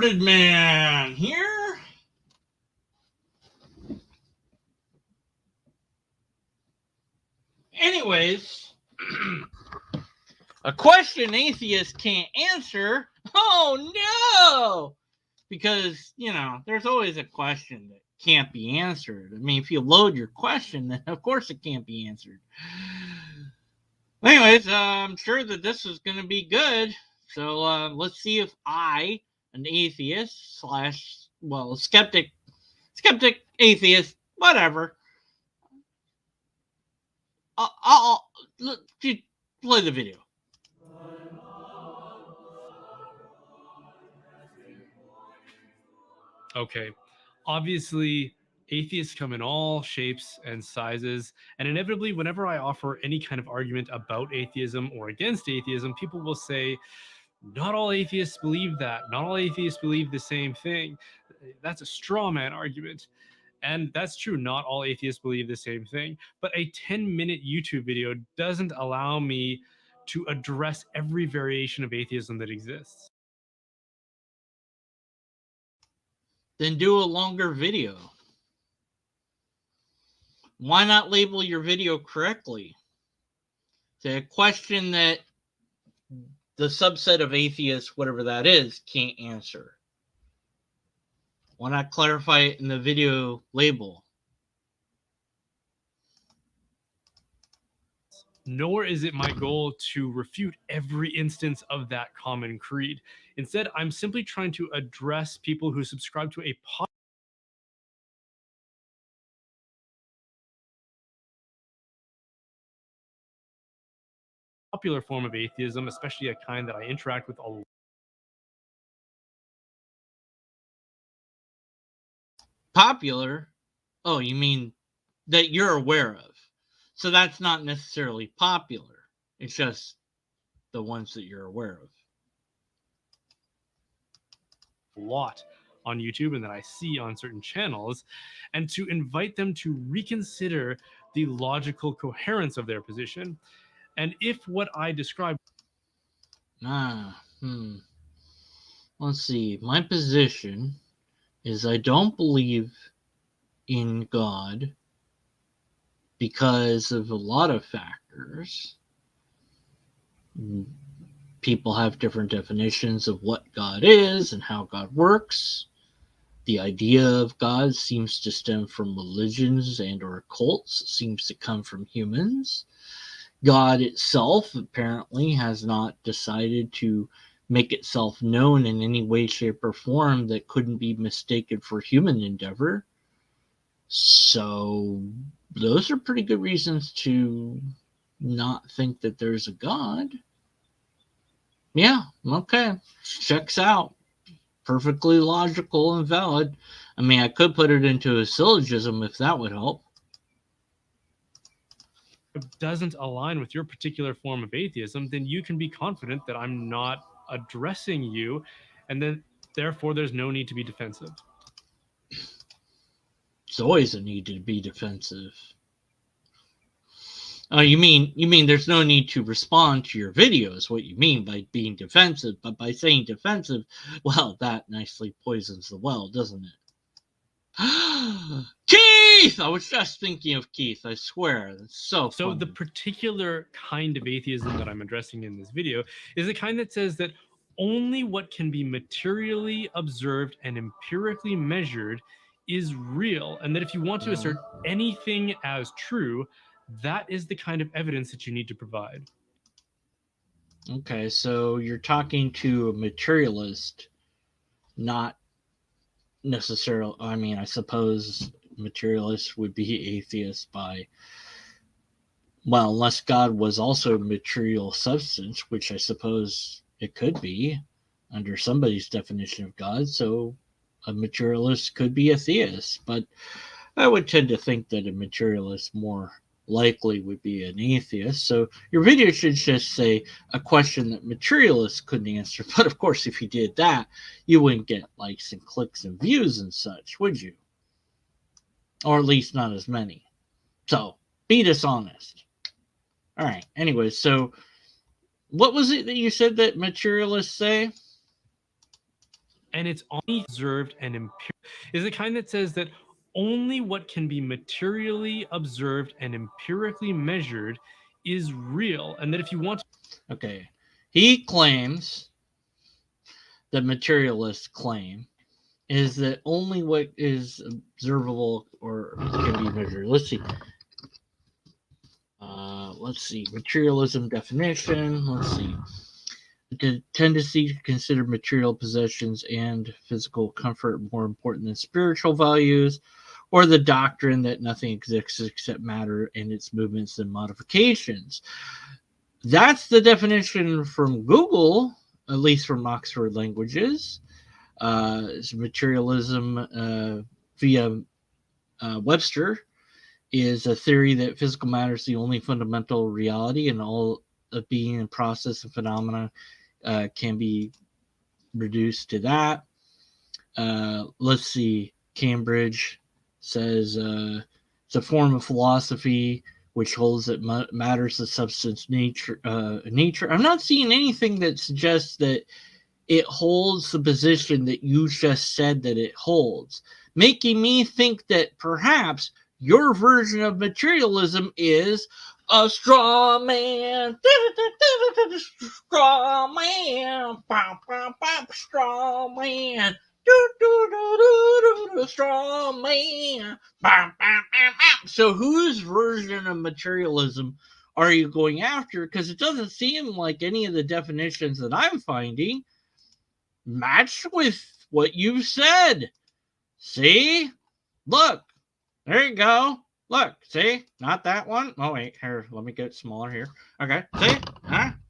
Bearded Man here. Anyways, a question atheists can't answer. Oh no! Because, there's always a question that can't be answered. I mean, if you load your question, then of course it can't be answered. Anyways, I'm sure that this is going to be good. So let's see if I, an atheist / skeptic, atheist, whatever, I'll play the video. Okay, obviously, atheists come in all shapes and sizes, and inevitably, whenever I offer any kind of argument about atheism or against atheism, people will say, not all atheists believe that. Not all atheists believe the same thing. That's a straw man argument. And that's true. Not all atheists believe the same thing. But a 10-minute YouTube video doesn't allow me to address every variation of atheism that exists. Then do a longer video. Why not label your video correctly? It's a question that the subset of atheists, whatever that is, can't answer. Why not clarify it in the video label? Nor is it my goal to refute every instance of that common creed. Instead, I'm simply trying to address people who subscribe to a popular form of atheism, especially a kind that I interact with a lot. Popular? Oh, you mean that you're aware of. So that's not necessarily popular. It's just the ones that you're aware of. A lot on YouTube and that I see on certain channels, and to invite them to reconsider the logical coherence of their position. And if what I described. Let's see. My position is I don't believe in God because of a lot of factors. People have different definitions of what God is and how God works. The idea of God seems to stem from religions and or cults. It seems to come from humans. God itself apparently has not decided to make itself known in any way, shape, or form that couldn't be mistaken for human endeavor. So those are pretty good reasons to not think that there's a God. Yeah, okay. Checks out. Perfectly logical and valid. I mean, I could put it into a syllogism if that would help. Doesn't align with your particular form of atheism, then you can be confident that I'm not addressing you, and then therefore there's no need to be defensive. It's always a need to be defensive. Oh, you mean there's no need to respond to your videos, what you mean by being defensive, but by saying defensive, well, that nicely poisons the well, doesn't it? Keith! I was just thinking of Keith, I swear. That's so funny. The particular kind of atheism that I'm addressing in this video is the kind that says that only what can be materially observed and empirically measured is real, and that if you want to assert anything as true, that is the kind of evidence that you need to provide. Okay, so you're talking to a materialist, not necessarily. I mean, I suppose materialists would be atheists by, well, unless God was also a material substance, which I suppose it could be under somebody's definition of God. So a materialist could be a theist, but I would tend to think that a materialist more likely would be an atheist. So your video should just say a question that materialists couldn't answer. But of course, if you did that, you wouldn't get likes and clicks and views and such, would you? Or at least not as many. So be dishonest. All right. Anyway, so what was it that you said that materialists say? and it's only observed and is the kind that says that only what can be materially observed and empirically measured is real, and that if you want to. Okay. He claims, the materialist claim, is that only what is observable or can be measured. Let's see. Materialism definition. Let's see. The tendency to consider material possessions and physical comfort more important than spiritual values, or the doctrine that nothing exists except matter and its movements and modifications. That's the definition from Google, at least from Oxford Languages. Materialism via Webster is a theory that physical matter is the only fundamental reality, and all of being and process and phenomena can be reduced to that. Let's see. Cambridge says it's a form of philosophy which holds that matters of substance nature. I'm not seeing anything that suggests that it holds the position that you just said that it holds, making me think that perhaps your version of materialism is a straw man. Straw man. Straw man. Straw man. So whose version of materialism are you going after? Because it doesn't seem like any of the definitions that I'm finding match with what you said. See? Look. There you go. Look. See? Not that one. Oh, wait. Here. Let me get smaller here. Okay. See?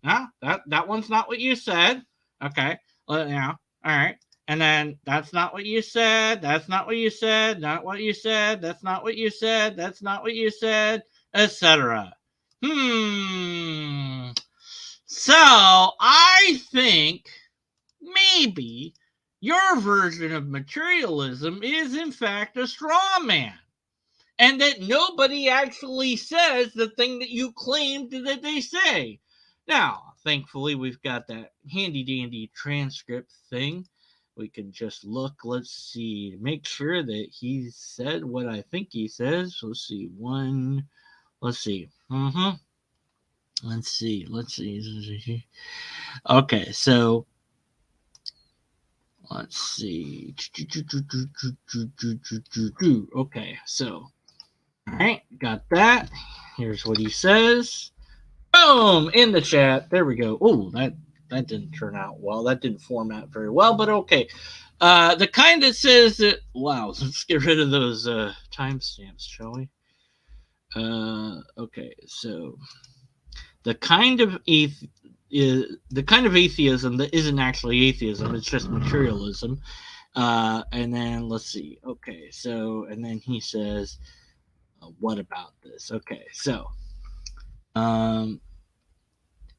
No. That one's not what you said. Okay. Now. All right. And then that's not what you said. That's not what you said. Not what you said. That's not what you said. That's not what you said. Etc. So I think maybe your version of materialism is in fact a straw man, and that nobody actually says the thing that you claimed that they say. Now, thankfully, we've got that handy dandy transcript thing. We can just look. Let's see. Make sure that he said what I think he says. Let's see. Let's see. Let's see. Okay, so let's see. Okay, so all right, got that. Here's what he says. Boom! In the chat. There we go. Oh, that didn't turn out well. That didn't format very well, but okay. The kind that says that. Wow. Let's get rid of those timestamps, shall we? Okay. So the kind of atheism that isn't actually atheism. It's just materialism. And then let's see. Okay. So and then he says, what about this? Okay. So.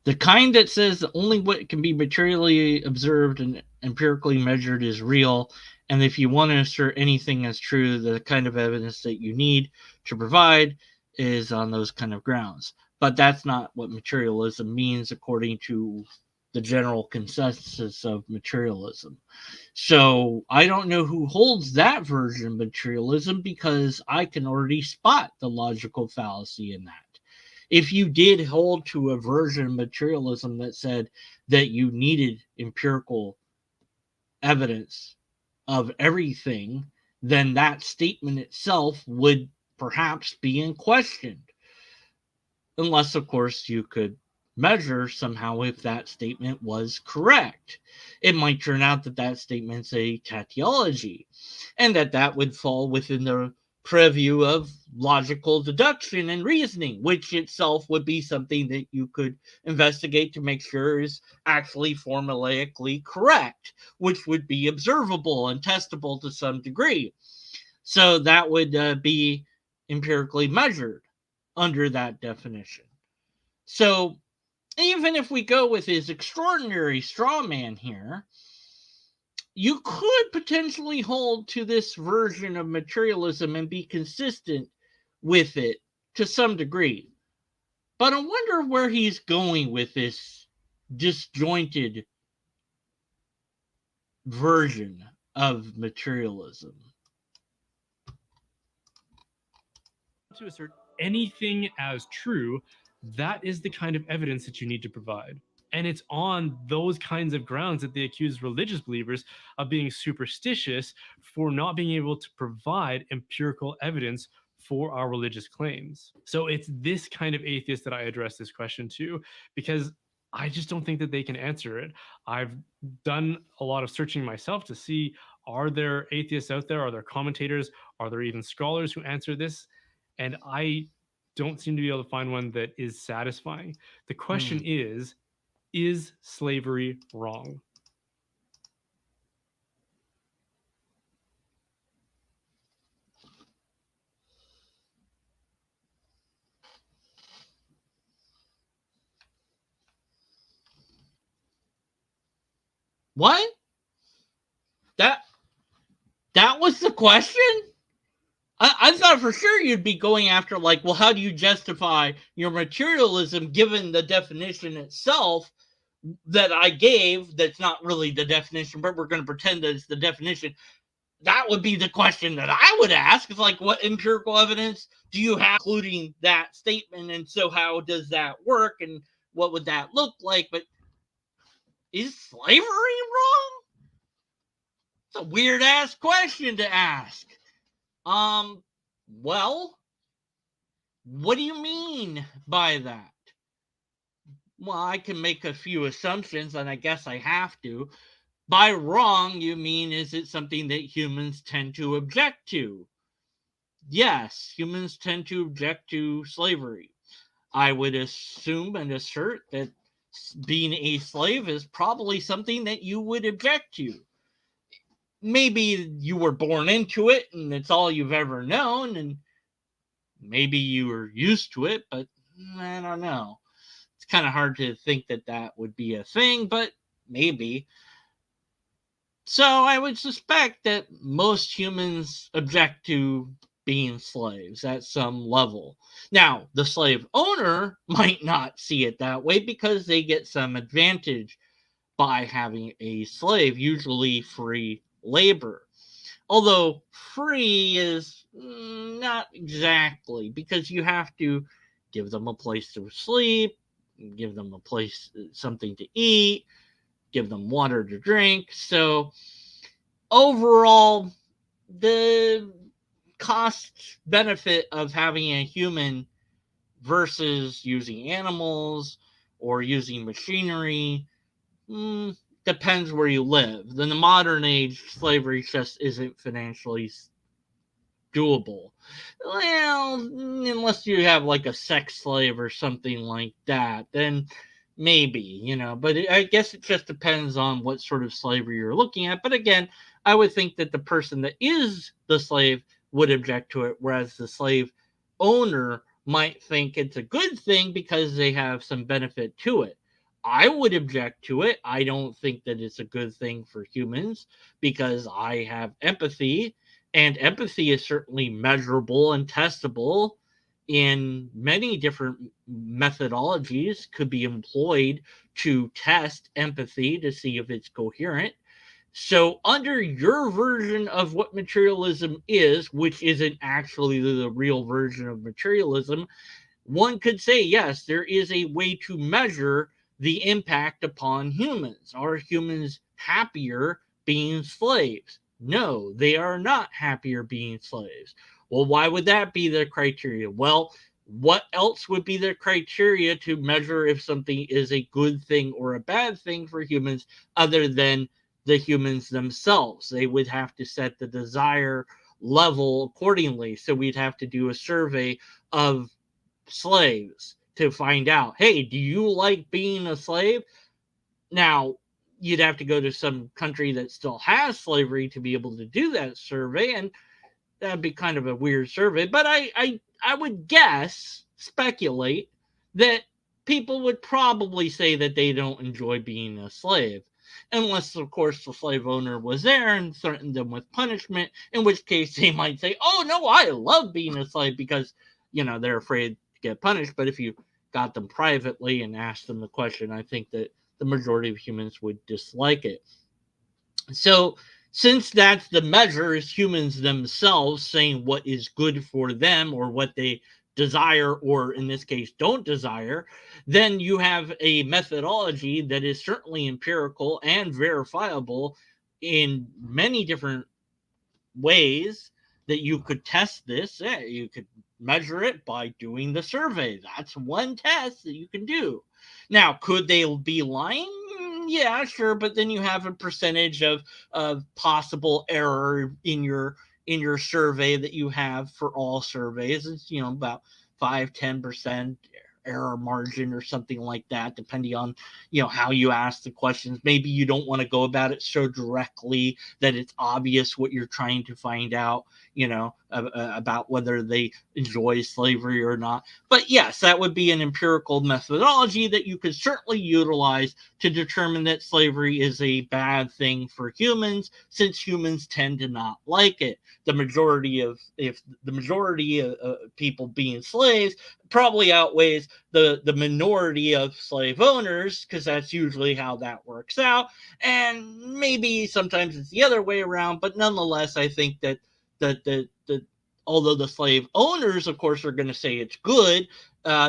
The kind that says that only what can be materially observed and empirically measured is real, and if you want to assert anything as true, the kind of evidence that you need to provide is on those kind of grounds. But that's not what materialism means according to the general consensus of materialism. So I don't know who holds that version of materialism, because I can already spot the logical fallacy in that. If you did hold to a version of materialism that said that you needed empirical evidence of everything, then that statement itself would perhaps be in question. Unless, of course, you could measure somehow if that statement was correct. It might turn out that that statement's a tautology, and that would fall within the purview of logical deduction and reasoning, which itself would be something that you could investigate to make sure is actually formulaically correct, which would be observable and testable to some degree. So that would be empirically measured under that definition. So even if we go with his extraordinary straw man here, you could potentially hold to this version of materialism and be consistent with it to some degree. But I wonder where he's going with this disjointed version of materialism? To assert anything as true, that is the kind of evidence that you need to provide. And it's on those kinds of grounds that they accuse religious believers of being superstitious for not being able to provide empirical evidence for our religious claims. So it's this kind of atheist that I address this question to, because I just don't think that they can answer it. I've done a lot of searching myself to see, are there atheists out there? Are there commentators? Are there even scholars who answer this? And I don't seem to be able to find one that is satisfying. The question is slavery wrong? What? That that was the question? I thought for sure you'd be going after, like, well, how do you justify your materialism given the definition itself that I gave? That's not really the definition, but we're going to pretend that it's the definition. That would be the question that I would ask. It's like, what empirical evidence do you have, including that statement? And so, how does that work? And what would that look like? But is slavery wrong? It's a weird ass question to ask. Well, what do you mean by that? Well, I can make a few assumptions, and I guess I have to. By wrong, you mean, is it something that humans tend to object to? Yes, humans tend to object to slavery. I would assume and assert that being a slave is probably something that you would object to. Maybe you were born into it and it's all you've ever known, and maybe you were used to it, but I don't know. It's kind of hard to think that that would be a thing, but maybe. So I would suspect that most humans object to being slaves at some level. Now, the slave owner might not see it that way because they get some advantage by having a slave, usually free labor. Although free is not exactly, because you have to give them a place to sleep, give them a place, something to eat, give them water to drink. So overall, the cost benefit of having a human versus using animals or using machinery depends where you live. In the modern age, slavery just isn't financially doable. Well, unless you have like a sex slave or something like that, then maybe, but I guess it just depends on what sort of slavery you're looking at. But again, I would think that the person that is the slave would object to it, whereas the slave owner might think it's a good thing because they have some benefit to it. I would object to it. I don't think that it's a good thing for humans because I have empathy, and empathy is certainly measurable and testable in many different methodologies, could be employed to test empathy to see if it's coherent. So, under your version of what materialism is, which isn't actually the real version of materialism, one could say, yes, there is a way to measure the impact upon humans. Are humans happier being slaves? No, they are not happier being slaves. Well, why would that be the criteria? Well, what else would be the criteria to measure if something is a good thing or a bad thing for humans other than the humans themselves? They would have to set the desire level accordingly. So we'd have to do a survey of slaves to find out, hey, do you like being a slave? Now, you'd have to go to some country that still has slavery to be able to do that survey, and that'd be kind of a weird survey. But I would guess, speculate, that people would probably say that they don't enjoy being a slave. Unless, of course, the slave owner was there and threatened them with punishment, in which case they might say, oh, no, I love being a slave because, they're afraid to get punished. But if you got them privately and asked them the question, I think that the majority of humans would dislike it. So, since that's the measure, is humans themselves saying what is good for them or what they desire, or in this case, don't desire, then you have a methodology that is certainly empirical and verifiable in many different ways that you could test this. Yeah, you could measure it by doing the survey. That's one test that you can do. Now, could they be lying? Yeah, sure, but then you have a percentage of possible error in your survey that you have for all surveys. It's about 5-10% error margin or something like that, depending on how you ask the questions. Maybe you don't want to go about it so directly that it's obvious what you're trying to find out, about whether they enjoy slavery or not. But yes, that would be an empirical methodology that you could certainly utilize to determine that slavery is a bad thing for humans, since humans tend to not like it. If the majority of people being slaves probably outweighs the minority of slave owners, because that's usually how that works out. And maybe sometimes it's the other way around, but nonetheless, I think that the although the slave owners, of course, are going to say it's good,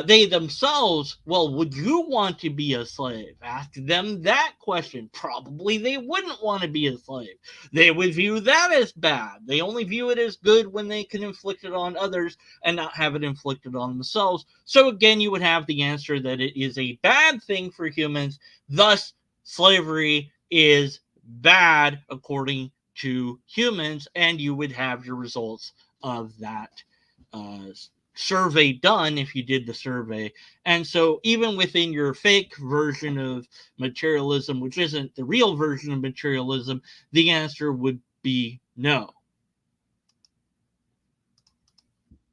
they themselves, well, would you want to be a slave? Ask them that question. Probably they wouldn't want to be a slave. They would view that as bad. They only view it as good when they can inflict it on others and not have it inflicted on themselves. So again, you would have the answer that it is a bad thing for humans. Thus, slavery is bad according to humans, and you would have your results of that uh, survey done if you did the survey. And so, even within your fake version of materialism, which isn't the real version of materialism, the answer would be no.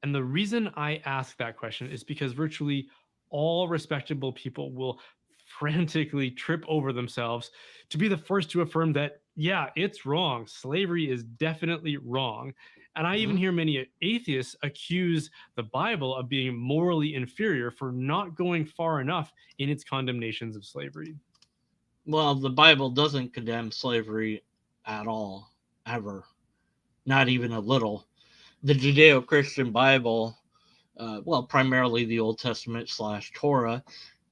And the reason I ask that question is because virtually all respectable people will frantically trip over themselves to be the first to affirm that, yeah, it's wrong. Slavery is definitely wrong. And I even Mhm. hear many atheists accuse the Bible of being morally inferior for not going far enough in its condemnations of slavery. Well, the Bible doesn't condemn slavery at all, ever, not even a little. The Judeo Christian Bible, well, primarily the Old Testament slash Torah,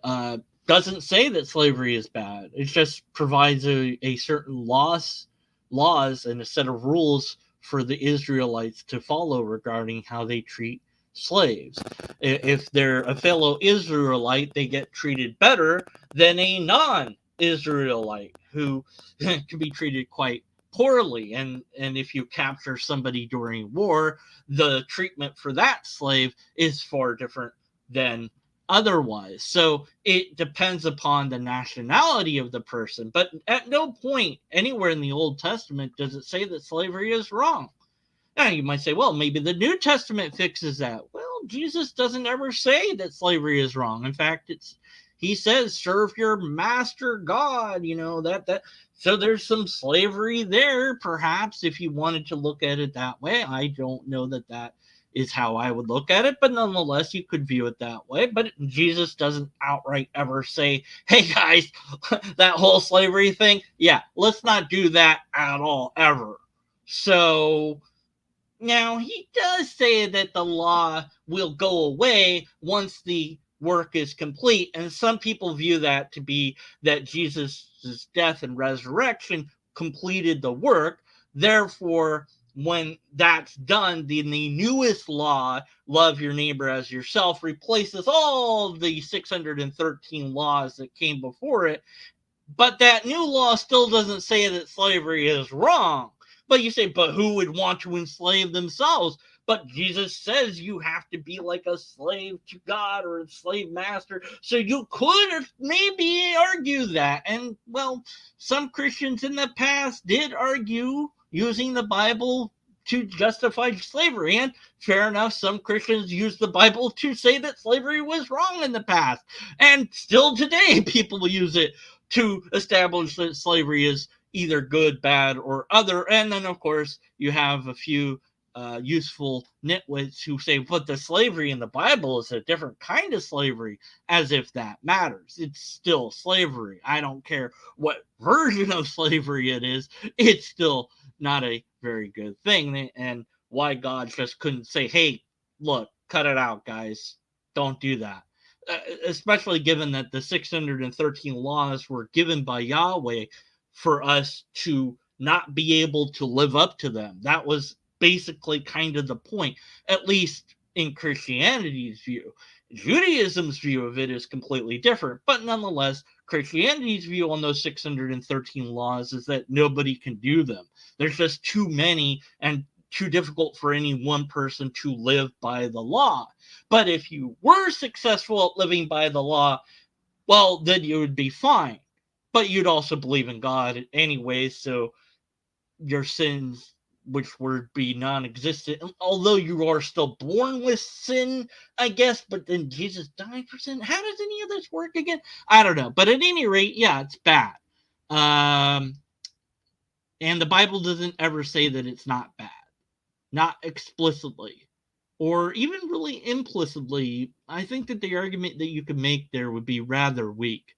uh, doesn't say that slavery is bad. It just provides a certain laws and a set of rules for the Israelites to follow regarding how they treat slaves. If they're a fellow Israelite, they get treated better than a non-Israelite who can be treated quite poorly. And if you capture somebody during war, the treatment for that slave is far different than otherwise. So it depends upon the nationality of the person. But at no point anywhere in the Old Testament does it say that slavery is wrong. Now you might say, well, maybe the New Testament fixes that. Well, Jesus doesn't ever say that slavery is wrong. In fact, he says, serve your master God, that so there's some slavery there, perhaps, if you wanted to look at it that way. I don't know that is how I would look at it, but nonetheless, you could view it that way. But Jesus doesn't outright ever say, hey guys, that whole slavery thing, yeah, let's not do that at all, ever. So now, he does say that the law will go away once the work is complete, and some people view that to be that Jesus' death and resurrection completed the work. Therefore, when that's done, the newest law, love your neighbor as yourself, replaces all the 613 laws that came before it. But that new law still doesn't say that slavery is wrong. But you say, but who would want to enslave themselves? But Jesus says you have to be like a slave to God or a slave master. So you could maybe argue that. And well, some Christians in the past did argue using the Bible to justify slavery. And fair enough, some Christians use the Bible to say that slavery was wrong in the past. And still today, people use it to establish that slavery is either good, bad, or other. And then, of course, you have a few useful nitwits who say, but the slavery in the Bible is a different kind of slavery, as if that matters. It's still slavery. I don't care what version of slavery it is, it's still not a very good thing. And why God just couldn't say, hey, look, cut it out, guys. Don't do that. Especially given that the 613 laws were given by Yahweh for us to not be able to live up to them. That was basically kind of the point, at least in Christianity's view. Judaism's view of it is completely different, but nonetheless, Christianity's view on those 613 laws is that nobody can do them. There's just too many and too difficult for any one person to live by the law. But if you were successful at living by the law, well, then you would be fine. But you'd also believe in God anyway, so your sins, which would be non-existent, although you are still born with sin, I guess, but then Jesus died for sin. How does any of this work again? I don't know. But at any rate, yeah, it's bad. Um, and the Bible doesn't ever say that it's not bad. Not explicitly. Or even really implicitly. I think that the argument that you could make there would be rather weak.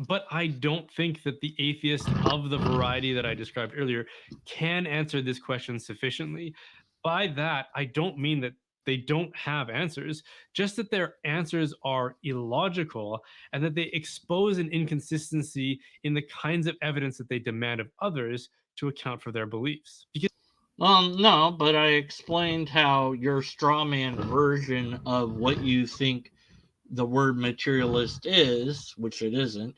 But I don't think that the atheists of the variety that I described earlier can answer this question sufficiently. By that, I don't mean that they don't have answers, just that their answers are illogical and that they expose an inconsistency in the kinds of evidence that they demand of others to account for their beliefs. Because No, but I explained how your straw man version of what you think the word materialist is, which it isn't,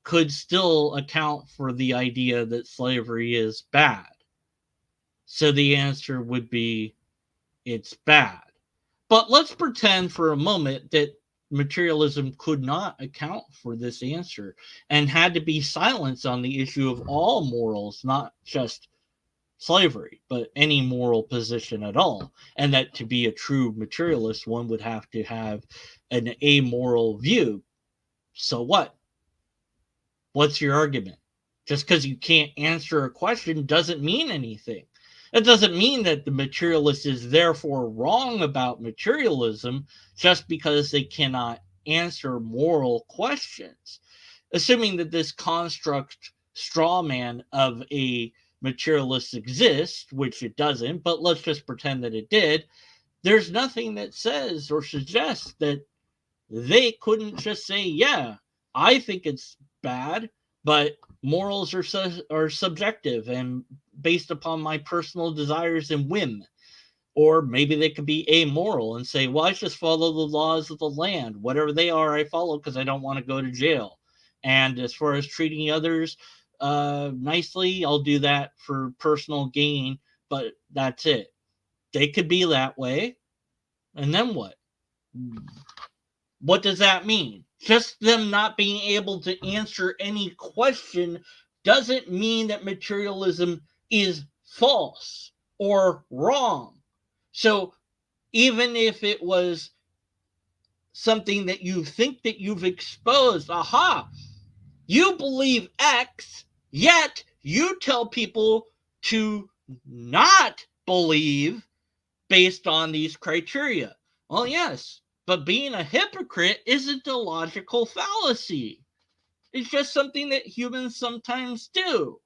could still account for the idea that slavery is bad. So the answer would be it's bad. But let's pretend for a moment that materialism could not account for this answer and had to be silenced on the issue of all morals, not just slavery, but any moral position at all. And that to be a true materialist, one would have to have an amoral view. So what? What's your argument? Just because you can't answer a question doesn't mean anything. It doesn't mean that the materialist is therefore wrong about materialism just because they cannot answer moral questions. Assuming that this construct straw man of a materialist exists, which it doesn't, but let's just pretend that it did, there's nothing that says or suggests that they couldn't just say, yeah, I think it's bad, but morals are subjective and based upon my personal desires and whim. Or maybe they could be amoral and say, well, I just follow the laws of the land. Whatever they are, I follow because I don't want to go to jail. And as far as treating others nicely, I'll do that for personal gain, but that's it. They could be that way. And then what? What does that mean? Just them not being able to answer any question doesn't mean that materialism is false or wrong. So even if it was something that you think that you've exposed, aha, you believe X, yet you tell people to not believe based on these criteria. Well, yes, but being a hypocrite isn't a logical fallacy. It's just something that humans sometimes do.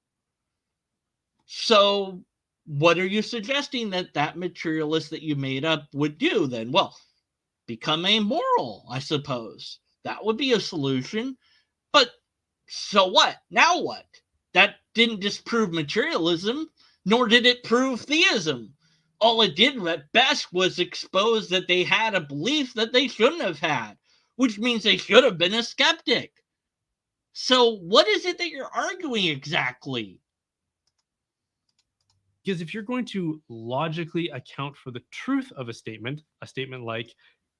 So, what are you suggesting that that materialist that you made up would do then? Well, become amoral, I suppose. That would be a solution. But so what? Now what? That didn't disprove materialism, nor did it prove theism. All it did at best was expose that they had a belief that they shouldn't have had, which means they should have been a skeptic. So, what is it that you're arguing exactly? because if you're going to logically account for the truth of a statement like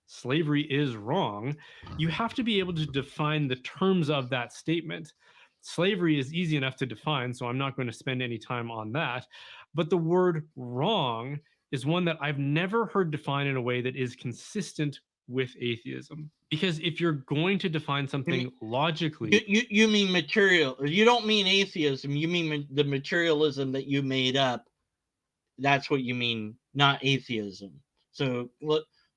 slavery is wrong, you have to be able to define the terms of that statement. Slavery is easy enough to define, so I'm not going to spend any time on that. But the word wrong is one that I've never heard defined in a way that is consistent with atheism. Because if you're going to define something logically, you mean material. You don't mean atheism. You mean the materialism that you made up that's what you mean, not atheism. So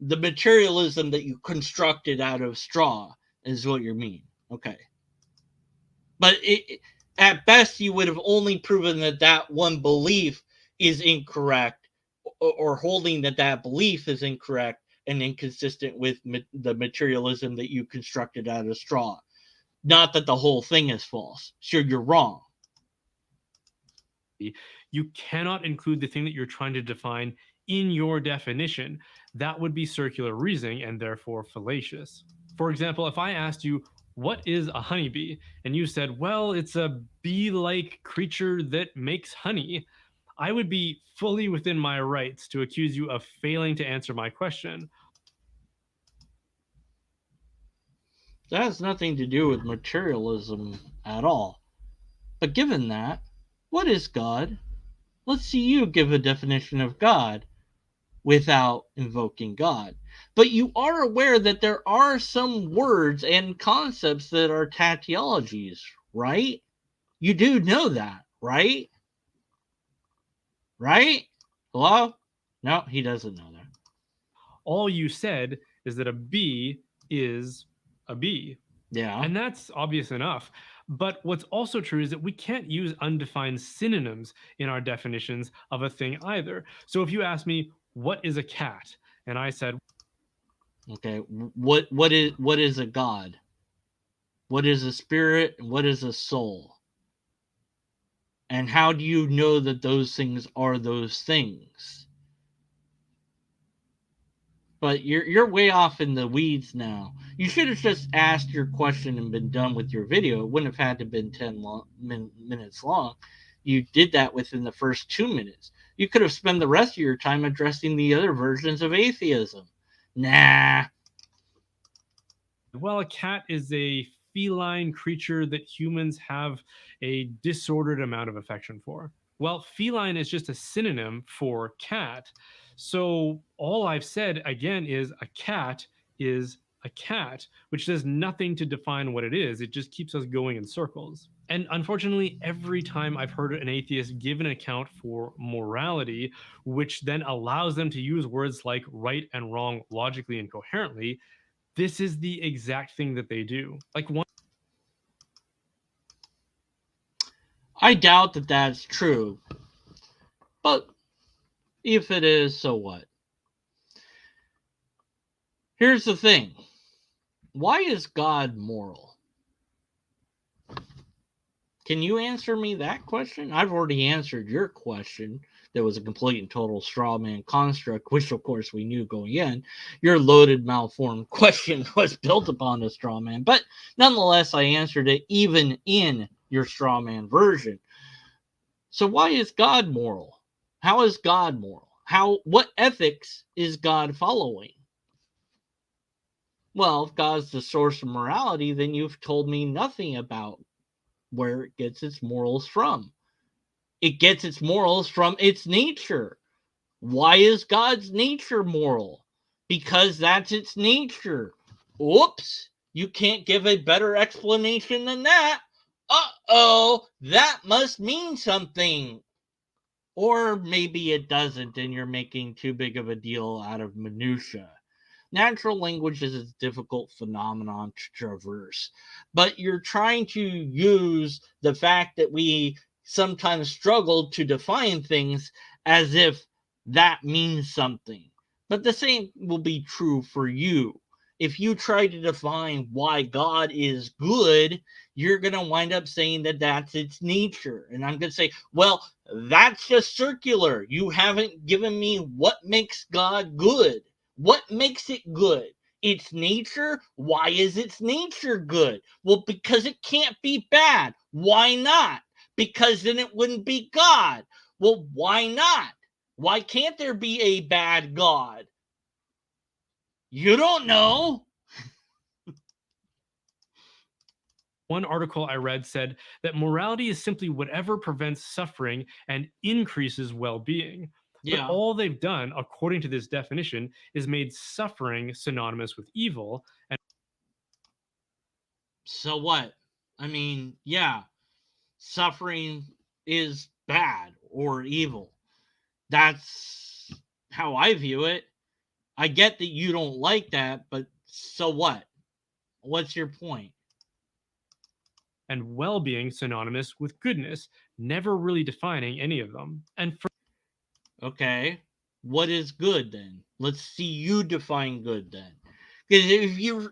the materialism that you constructed out of straw is what you mean. Okay. But at best, you would have only proven that that one belief is incorrect, or holding that that belief is incorrect and inconsistent with the materialism that you constructed out of straw. Not that the whole thing is false. Sure, you're wrong. You cannot include the thing that you're trying to define in your definition. That would be circular reasoning and therefore fallacious. For example, if I asked you, what is a honeybee? And you said, well, it's a bee like creature that makes honey. I would be fully within my rights to accuse you of failing to answer my question. That has nothing to do with materialism at all. But given that, what is God? Let's see you give a definition of God without invoking God. But you are aware that there are some words and concepts that are tautologies, right? You do know that, right? Right? Hello? No, he doesn't know that. All you said is that a bee is a bee. Yeah. And that's obvious enough. But what's also true is that we can't use undefined synonyms in our definitions of a thing either. So if you ask me, what is a cat? And I said, Okay. What is a God? What is a spirit and what is a soul? And how do you know that those things are those things? But you're way off in the weeds now. You should have just asked your question and been done with your video. It wouldn't have had to been 10 minutes long. You did that within the first 2 minutes. You could have spent the rest of your time addressing the other versions of atheism. Nah. well, a cat is a feline creature that humans have a disordered amount of affection for. Well, feline is just a synonym for cat. So all I've said again is a cat is a cat, which does nothing to define what it is. It just keeps us going in circles. And unfortunately, every time I've heard an atheist give an account for morality, which then allows them to use words like right and wrong logically and coherently, this is the exact thing that they do. Like one I doubt that that's true. But if it is, so what? Here's the thing. Why is God moral? Can you answer me that question? I've already answered your question. That was a complete and total straw man construct, which of course we knew going in. Your loaded, malformed question was built upon a straw man, but nonetheless, I answered it even in your straw man version. So why is God moral? How is God moral? What ethics is God following? Well, if God's the source of morality, then you've told me nothing about where it gets its morals from. It gets its morals from its nature. Why is God's nature moral? Because that's its nature. Whoops, you can't give a better explanation than that. Uh-oh, that must mean something. Or maybe it doesn't, and you're making too big of a deal out of minutia. Natural language is a difficult phenomenon to traverse, but you're trying to use the fact that we sometimes struggle to define things as if that means something. But the same will be true for you. If you try to define why God is good, you're going to wind up saying that that's its nature. And I'm going to say, well, that's just circular. You haven't given me what makes God good. What makes it good? Its nature? Why is its nature good? Well, because it can't be bad. Why not? Because then it wouldn't be God. Well, why not? Why can't there be a bad God? You don't know. one article I read said that morality is simply whatever prevents suffering and increases well-being. But Yeah. all they've done, according to this definition, is made suffering synonymous with evil. And So what? I mean, yeah, suffering is bad or evil. That's how I view it. I get that you don't like that, but so what? What's your point? And well being synonymous with goodness, never really defining any of them. And Okay. What is good then? Let's see you define good then. Because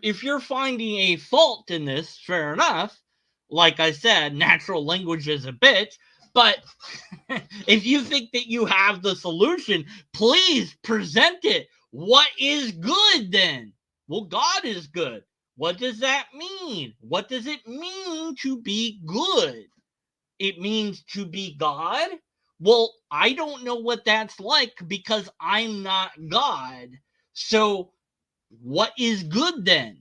if you're finding a fault in this, fair enough. Like I said, natural language is a bitch. But if you think that you have the solution, please present it. What is good then? Well, God is good. What does that mean? What does it mean to be good? It means to be God? Well, I don't know what that's like because I'm not God. So, what is good then?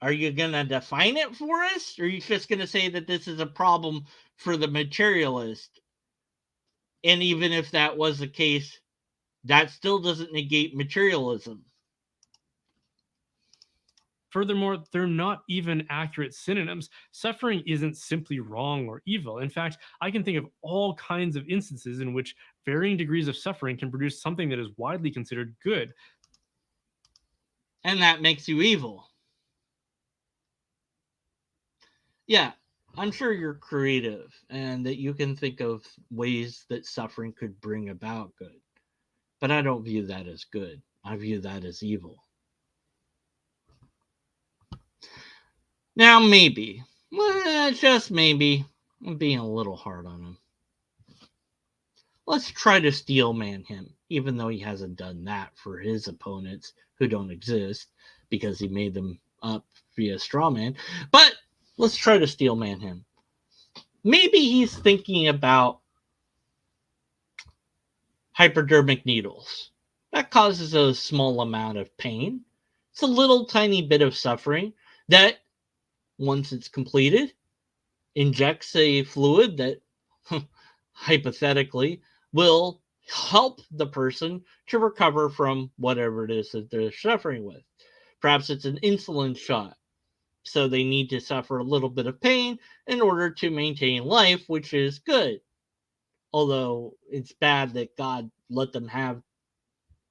Are you going to define it for us? Or are you just going to say that this is a problem for the materialist? And even if that was the case, that still doesn't negate materialism. furthermore, they're not even accurate synonyms. Suffering isn't simply wrong or evil. In fact, I can think of all kinds of instances in which varying degrees of suffering can produce something that is widely considered good. And that makes you evil. Yeah, I'm sure you're creative and that you can think of ways that suffering could bring about good. But I don't view that as good. I view that as evil. Now, maybe, just maybe, I'm being a little hard on him. Let's try to steel man him, even though he hasn't done that for his opponents who don't exist because he made them up via straw man. But let's try to steel man him. Maybe he's thinking about hypodermic needles. That causes a small amount of pain. It's a little tiny bit of suffering that, once it's completed, injects a fluid that hypothetically will help the person to recover from whatever it is that they're suffering with. Perhaps it's an insulin shot. So they need to suffer a little bit of pain in order to maintain life, which is good. Although it's bad that God let them have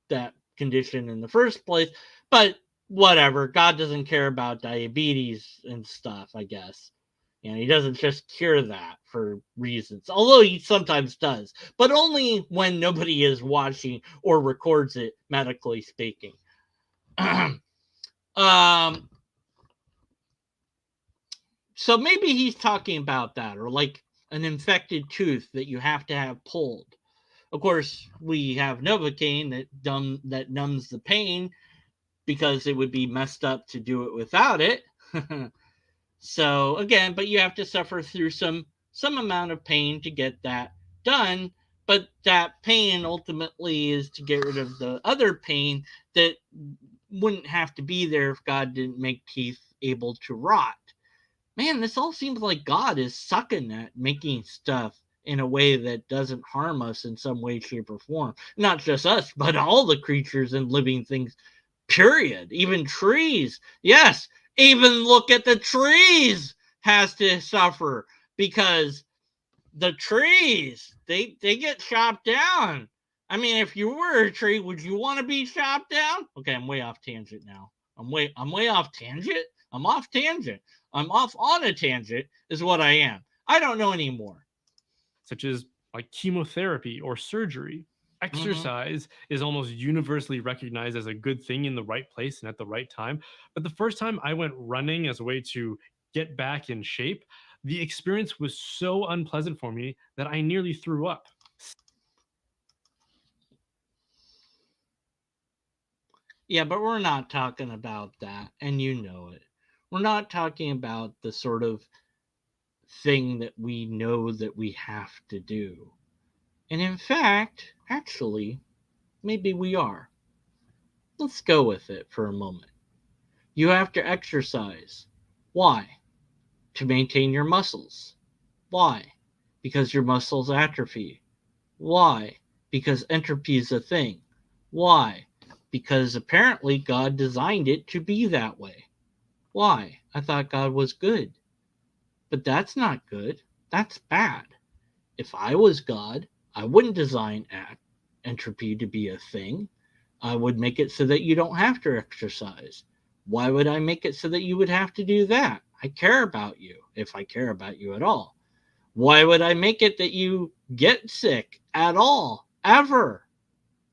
that condition in the first place. But whatever. God doesn't care about diabetes and stuff, I guess. And he doesn't just cure that for reasons, although he sometimes does, but only when nobody is watching or records it, medically speaking. um, so maybe he's talking about that, or like an infected tooth that you have to have pulled. Of course, we have Novocaine that numbs the pain because it would be messed up to do it without it. So again, but you have to suffer through some amount of pain to get that done. But that pain ultimately is to get rid of the other pain that wouldn't have to be there if God didn't make teeth able to rot. Man, this all seems like God is sucking at making stuff in a way that doesn't harm us in some way, shape, or form. Not just us, but all the creatures and living things, period. Even trees. Yes, even look at the trees has to suffer because the trees, they get chopped down. I mean, if you were a tree, would you want to be chopped down? Okay, I'm way off tangent now. I'm way off tangent. I'm off tangent. I'm off on a tangent is what I am. I don't know anymore. Such as like chemotherapy or surgery. Mm-hmm. Exercise is almost universally recognized as a good thing in the right place and at the right time. But the first time I went running as a way to get back in shape, the experience was so unpleasant for me that I nearly threw up. Yeah, but we're not talking about that, and you know it. We're not talking about the sort of thing that we know that we have to do. And in fact, actually, maybe we are. Let's go with it for a moment. You have to exercise. Why? To maintain your muscles. Why? Because your muscles atrophy. Why? Because entropy is a thing. Why? Because apparently God designed it to be that way. Why? I thought God was good. But that's not good. That's bad. If I was God, I wouldn't design entropy to be a thing. I would make it so that you don't have to exercise. Why would I make it so that you would have to do that? I care about you, if I care about you at all. Why would I make it that you get sick at all, ever?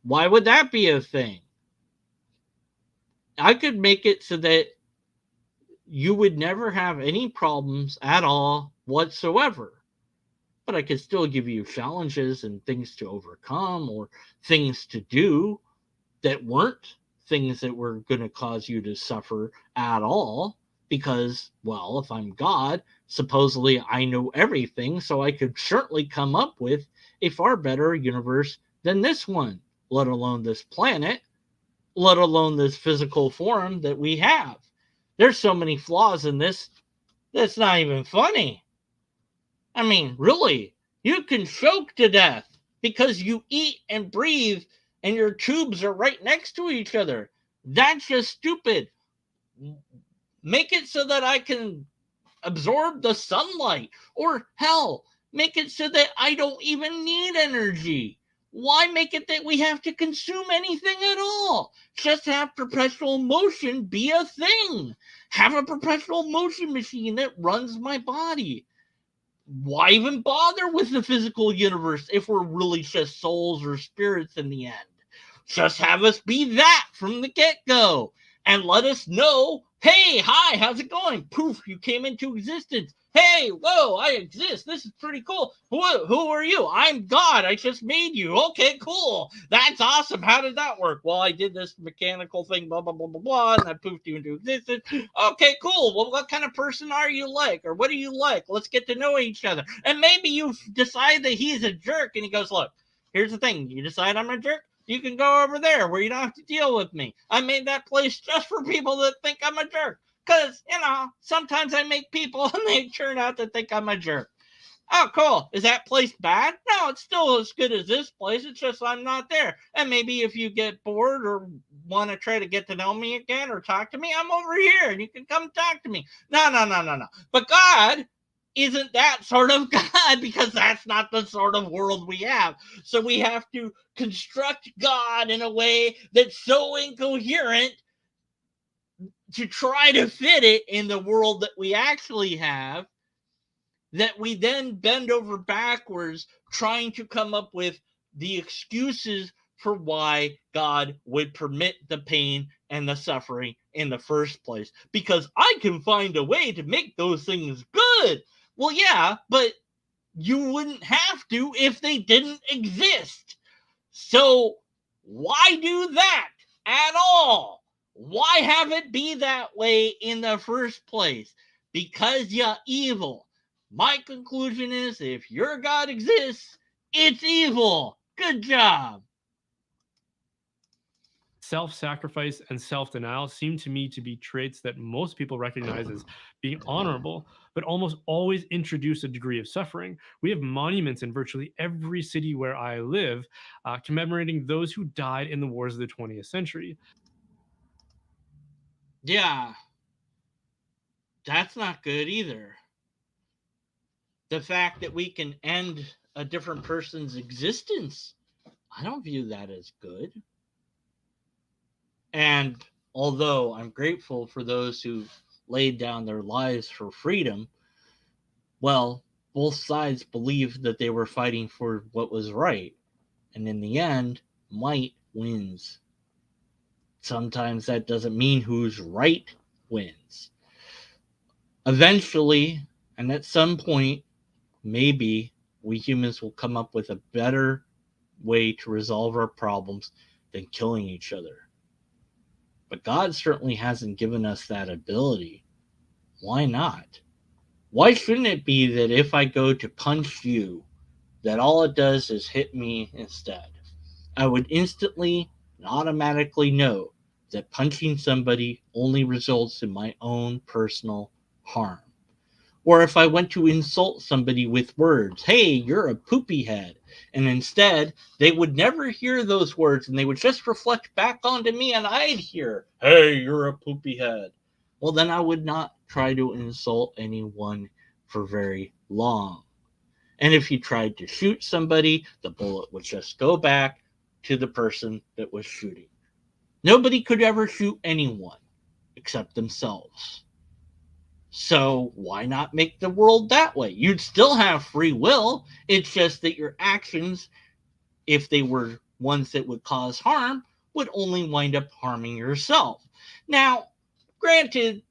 Why would that be a thing? I could make it so that you would never have any problems at all whatsoever. But I could still give you challenges and things to overcome or things to do that weren't things that were going to cause you to suffer at all. Because, well, if I'm God, supposedly I know everything, so I could certainly come up with a far better universe than this one, let alone this planet, let alone this physical form that we have. There's so many flaws in this that's not even funny. I mean, really, you can choke to death because you eat and breathe and your tubes are right next to each other. That's just stupid. Make it so that I can absorb the sunlight, or hell, make it so that I don't even need energy. Why make it that we have to consume anything at all? Just have perpetual motion be a thing. Have a perpetual motion machine that runs my body. Why even bother with the physical universe if we're really just souls or spirits in the end? Just have us be that from the get go and let us know, hey, hi, how's it going? Poof, you came into existence. Hey, whoa, I exist. This is pretty cool. Who are you? I'm God. I just made you. Okay, cool. That's awesome. How did that work? Well, I did this mechanical thing, blah, blah, blah, blah, blah, and I poofed you into existence. Okay, cool. Well, what kind of person are you like? Or what do you like? Let's get to know each other. And maybe you decide that he's a jerk and he goes, look, here's the thing. You decide I'm a jerk? You can go over there where you don't have to deal with me. I made that place just for people that think I'm a jerk. Because, sometimes I make people and they turn out to think I'm a jerk. Oh, cool. Is that place bad? No, it's still as good as this place. It's just I'm not there. And maybe if you get bored or want to try to get to know me again or talk to me, I'm over here and you can come talk to me. No, no, no, no, no. But God isn't that sort of God because that's not the sort of world we have. So we have to construct God in a way that's so incoherent to try to fit it in the world that we actually have that we then bend over backwards trying to come up with the excuses for why God would permit the pain and the suffering in the first place. Because I can find a way to make those things good. Well, yeah, but you wouldn't have to if they didn't exist. So why do that at all? Why have it be that way in the first place? Because you're evil. My conclusion is if your God exists, it's evil. Good job. Self-sacrifice and self-denial seem to me to be traits that most people recognize as being honorable, but almost always introduce a degree of suffering. We have monuments in virtually every city where I live, commemorating those who died in the wars of the 20th century. Yeah, that's not good either. The fact that we can end a different person's existence, I don't view that as good. And although I'm grateful for those who laid down their lives for freedom, well, both sides believed that they were fighting for what was right. And in the end, might wins. Sometimes that doesn't mean who's right wins. Eventually, and at some point, maybe we humans will come up with a better way to resolve our problems than killing each other. But God certainly hasn't given us that ability. Why not? Why shouldn't it be that if I go to punch you, that all it does is hit me instead? I would instantly and automatically know that punching somebody only results in my own personal harm. Or if I went to insult somebody with words, hey, you're a poopy head, and instead they would never hear those words and they would just reflect back onto me and I'd hear, hey, you're a poopy head. Well, then I would not try to insult anyone for very long. And if you tried to shoot somebody, the bullet would just go back to the person that was shooting. Nobody could ever shoot anyone except themselves. So why not make the world that way? You'd still have free will. It's just that your actions, if they were ones that would cause harm, would only wind up harming yourself. Now, granted,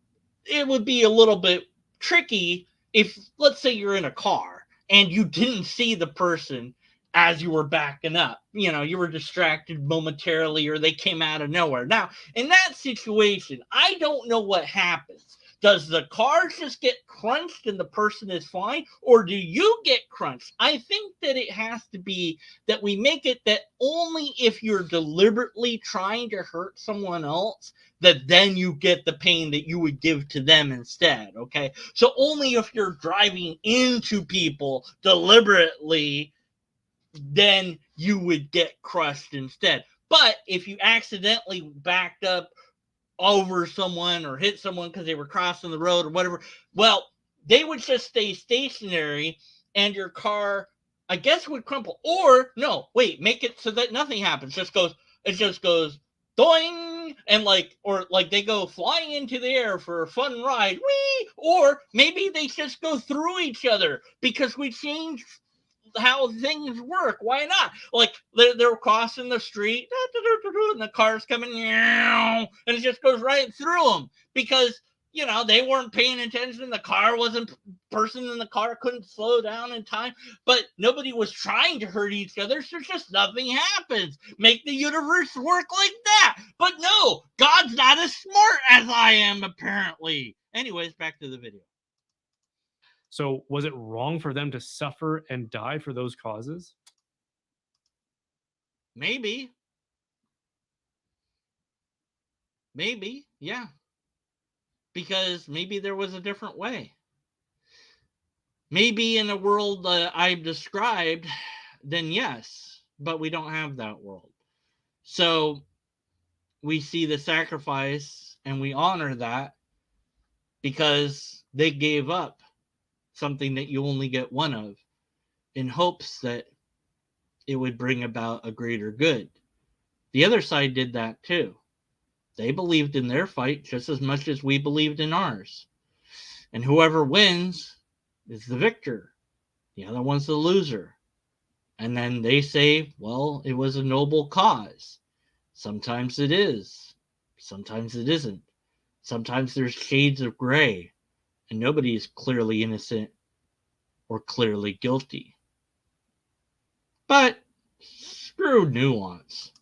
it would be a little bit tricky if, let's say, you're in a car and you didn't see the person as you were backing up. You were distracted momentarily or they came out of nowhere. Now, in that situation, I don't know what happens. Does the car just get crunched and the person is fine? Or do you get crunched? I think that it has to be that we make it that only if you're deliberately trying to hurt someone else, that then you get the pain that you would give to them instead. Okay. So only if you're driving into people deliberately, then you would get crushed instead. But if you accidentally backed up over someone or hit someone because they were crossing the road or whatever, well, they would just stay stationary and your car, I guess, would crumple. Or no, wait, make it so that nothing happens. It just goes doing, and like they go flying into the air for a fun ride. Whee! Or maybe they just go through each other because we changed how things work. Why not? Like they're crossing the street and the car's coming and it just goes right through them because they weren't paying attention. The car wasn't person in the car couldn't slow down in time, but nobody was trying to hurt each other, so just nothing happens. Make the universe work like that. But no, God's not as smart as I am, apparently. Anyways, back to the video. So, was it wrong for them to suffer and die for those causes? Maybe, yeah, because maybe there was a different way. Maybe in a world that I've described, then yes, but we don't have that world. So we see the sacrifice and we honor that because they gave up something that you only get one of in hopes that it would bring about a greater good. The other side did that too. They believed in their fight just as much as we believed in ours. And whoever wins is the victor. The other one's the loser. And then they say, well, it was a noble cause. Sometimes it is. Sometimes it isn't. Sometimes there's shades of gray, and nobody is clearly innocent or clearly guilty. But screw nuance.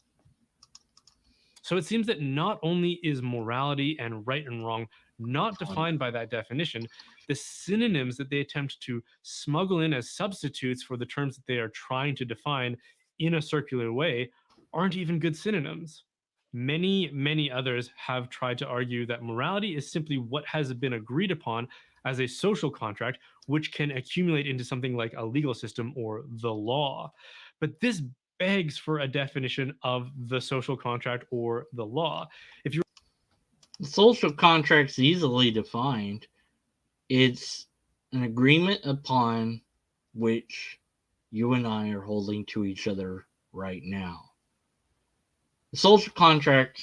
So it seems that not only is morality and right and wrong not defined by that definition, the synonyms that they attempt to smuggle in as substitutes for the terms that they are trying to define in a circular way aren't even good synonyms. Many others have tried to argue that morality is simply what has been agreed upon as a social contract, which can accumulate into something like a legal system or the law. But this begs for a definition of the social contract or the law. If you The social contract's easily defined. It's an agreement upon which you and I are holding to each other right now. The social contract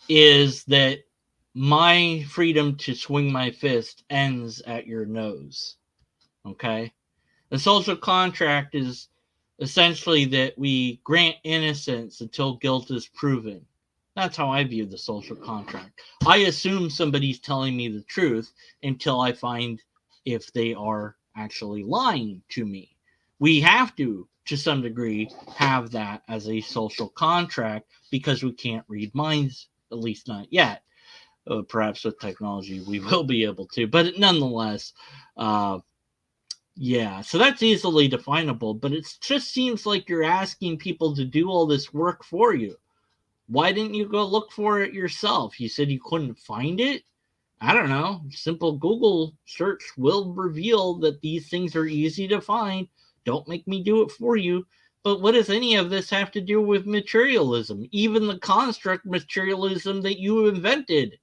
is that my freedom to swing my fist ends at your nose. Okay? The social contract is essentially that we grant innocence until guilt is proven. That's how I view the social contract. I assume somebody's telling me the truth until I find if they are actually lying to me. We have to some degree, have that as a social contract because we can't read minds, at least not yet. Perhaps with technology we will be able to, but nonetheless, yeah, so that's easily definable, but it just seems like you're asking people to do all this work for you. Why didn't you go look for it yourself? You said you couldn't find it? I don't know. Simple Google search will reveal that these things are easy to find. Don't make me do it for you. But what does any of this have to do with materialism? Even the construct materialism that you invented.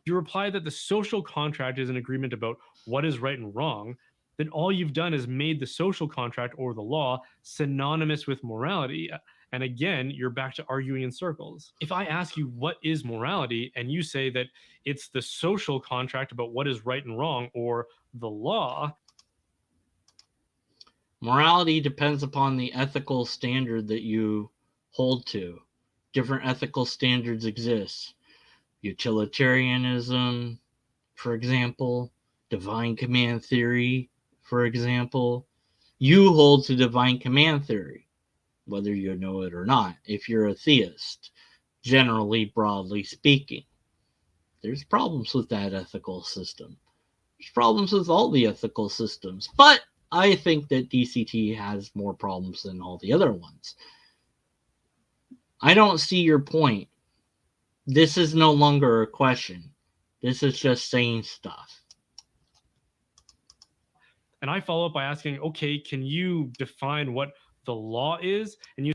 you reply that the social contract is an agreement about what is right and wrong, then all you've done is made the social contract or the law synonymous with morality. And again, you're back to arguing in circles. If I ask you what is morality and you say that it's the social contract about what is right and wrong or the law, morality depends upon the ethical standard that you hold to. Different ethical standards exist. Utilitarianism, for example, divine command theory, for example. You hold to divine command theory, whether you know it or not, if you're a theist, generally, broadly speaking. There's problems with that ethical system. There's problems with all the ethical systems, but I think that DCT has more problems than all the other ones. I don't see your point. This is no longer a question. This is just saying stuff. and I follow up by asking, okay, can you define what the law is? And you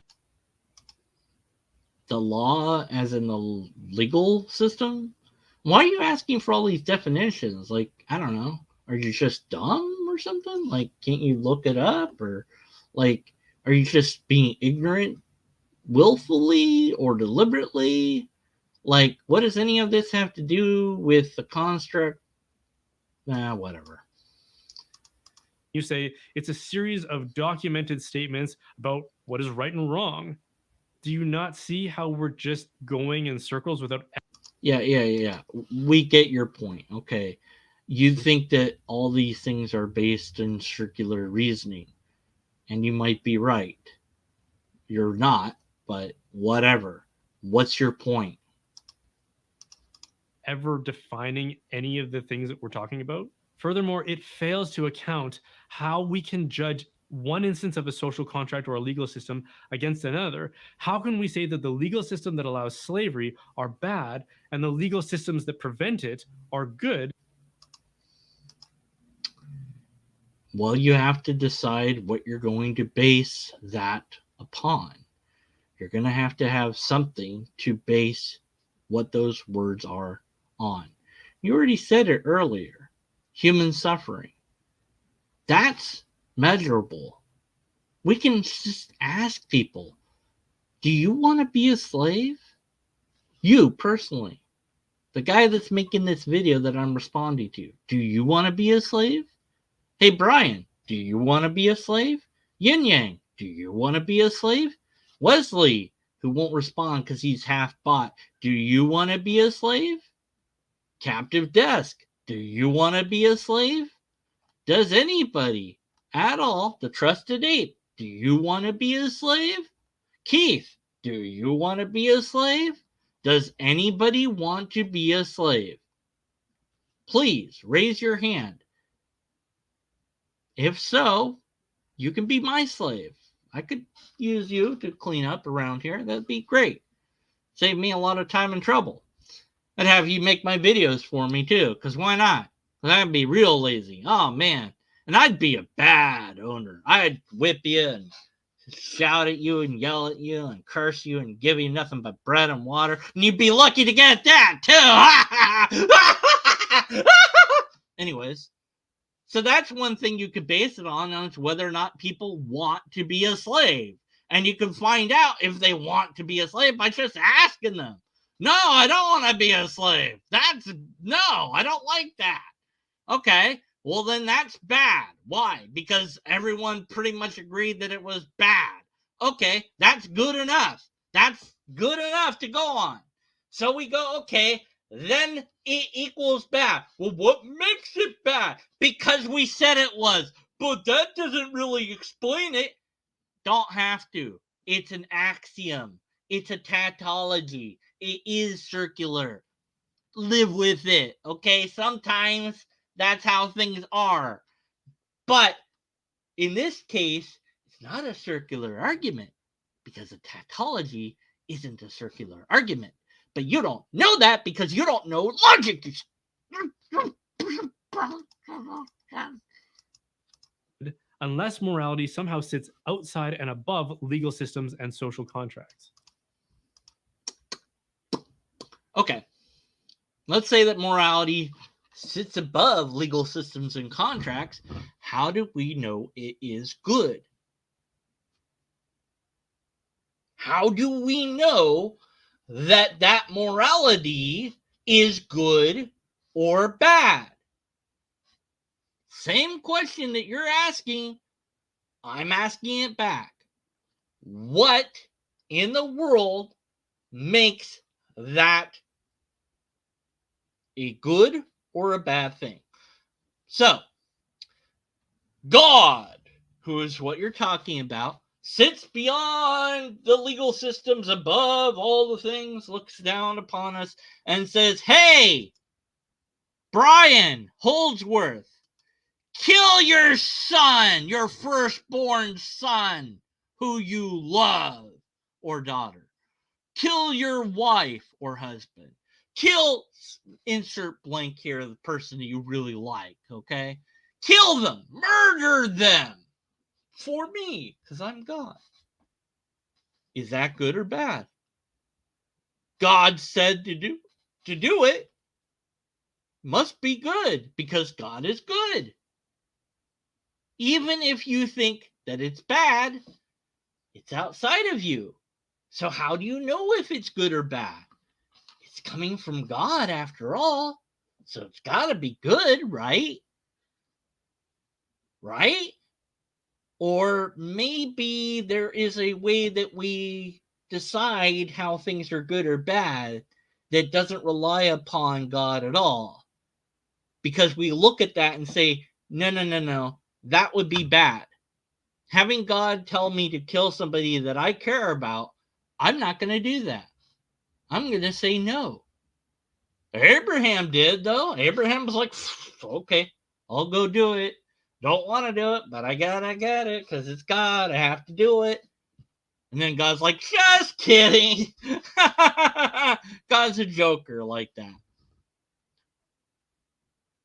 The law, as in the legal system? Why are you asking for all these definitions? Like, I don't know. Are you just dumb or something? Like, can't you look it up? Or, like, are you just being ignorant willfully or deliberately? Like, what does any of this have to do with the construct? Whatever. you say it's a series of documented statements about what is right and wrong. Do you not see how we're just going in circles without? Yeah. We get your point. Okay. You think that all these things are based in circular reasoning, and you might be right. You're not, but whatever. What's your point? Ever defining any of the things that we're talking about. Furthermore, it fails to account how we can judge one instance of a social contract or a legal system against another. How can we say that the legal system that allows slavery are bad and the legal systems that prevent it are good? Well, you have to decide what you're going to base that upon. You're going to have something to base what those words are on. You already said it earlier. Human suffering. That's measurable. We can just ask people, do you want to be a slave? You personally. The guy that's making this video that I'm responding to. Do you want to be a slave? Hey, Brian, do you want to be a slave? Yin Yang, do you want to be a slave? Wesley, who won't respond because he's half bot, do you want to be a slave? Captive Desk, do you want to be a slave? Does anybody at all, the Trusted Ape, do you want to be a slave? Keith, do you want to be a slave? Does anybody want to be a slave? Please raise your hand. If so, you can be my slave. I could use you to clean up around here. That'd be great. Save me a lot of time and trouble. I'd have you make my videos for me too, because why not? Because I'd be real lazy. Oh, man. And I'd be a bad owner. I'd whip you and shout at you and yell at you and curse you and give you nothing but bread and water. And you'd be lucky to get that too. Anyways. So that's one thing you could base it on is whether or not people want to be a slave. And you can find out if they want to be a slave by just asking them. No, I don't want to be a slave. No, I don't like that. Okay, well then that's bad. Why? Because everyone pretty much agreed that it was bad. Okay, that's good enough. That's good enough to go on. So we go, okay, then it equals bad. Well, what makes it bad? Because we said it was. But that doesn't really explain it. Don't have to. It's an axiom. It's a tautology. It is circular. Live with it, okay? Sometimes that's how things are. But in this case, it's not a circular argument because a tautology isn't a circular argument. But you don't know that because you don't know logic. Unless morality somehow sits outside and above legal systems and social contracts. Okay. let's say that morality sits above legal systems and contracts. How do we know it is good? How do we know that that morality is good or bad? Same question that you're asking, I'm asking it back. What in the world makes that a good or a bad thing? So, God, who is what you're talking about, sits beyond the legal systems, above all the things, looks down upon us and says, hey, Brian Holdsworth, kill your son, your firstborn son, who you love, or daughter. Kill your wife or husband. Kill, insert blank here, the person that you really like, okay? Kill them, murder them for me, because I'm God. Is that good or bad? God said to do it. Must be good, because God is good. Even if you think that it's bad, it's outside of you. So how do you know if it's good or bad? It's coming from God after all. So it's got to be good, right? Right? Or maybe there is a way that we decide how things are good or bad that doesn't rely upon God at all. Because we look at that and say, no, no, no, no, that would be bad. Having God tell me to kill somebody that I care about, I'm not going to do that. I'm going to say no. Abraham did, though. Abraham was like, okay, I'll go do it. Don't want to do it, but I got it, because it's God. I have to do it. And then God's like, just kidding. God's a joker like that.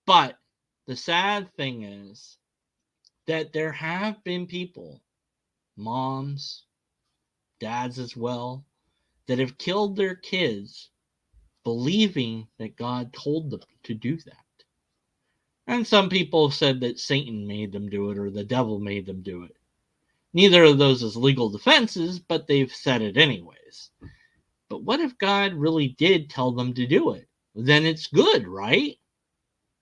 But the sad thing is that there have been people, moms, dads as well, that have killed their kids believing that God told them to do that. And some people have said that Satan made them do it or the devil made them do it. Neither of those is legal defenses, but they've said it anyways. But what if God really did tell them to do it? Then it's good, right?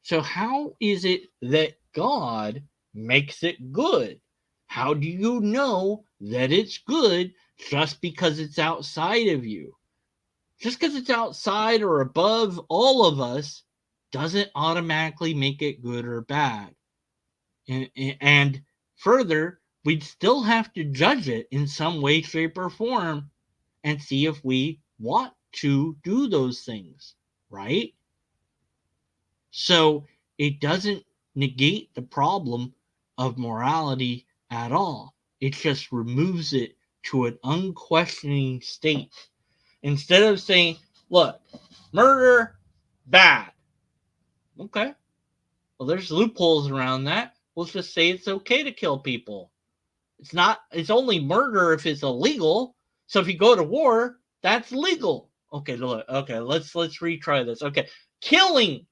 So how is it that God makes it good? How do you know that it's good just because it's outside of you? Just because it's outside or above all of us doesn't automatically make it good or bad. And further, we'd still have to judge it in some way, shape, or form and see if we want to do those things, right? So it doesn't negate the problem of morality at all. It just removes it to an unquestioning state. Instead of saying, look, murder, bad. Okay. Well, there's loopholes around that. Let's just say it's okay to kill people. It's only murder if it's illegal. So if you go to war, that's legal. Okay, look, okay, let's retry this. Okay. Killing,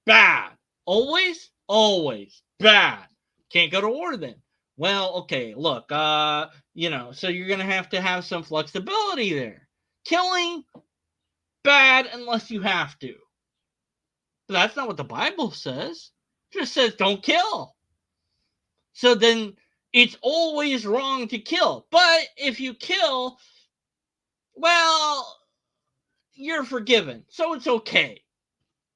bad. Always? Always. Bad. Can't go to war then. Well, okay, look, so you're gonna have to have some flexibility there. Killing, bad unless you have to. But that's not what the Bible says. It just says don't kill. So then it's always wrong to kill. But if you kill, well, you're forgiven. So it's okay.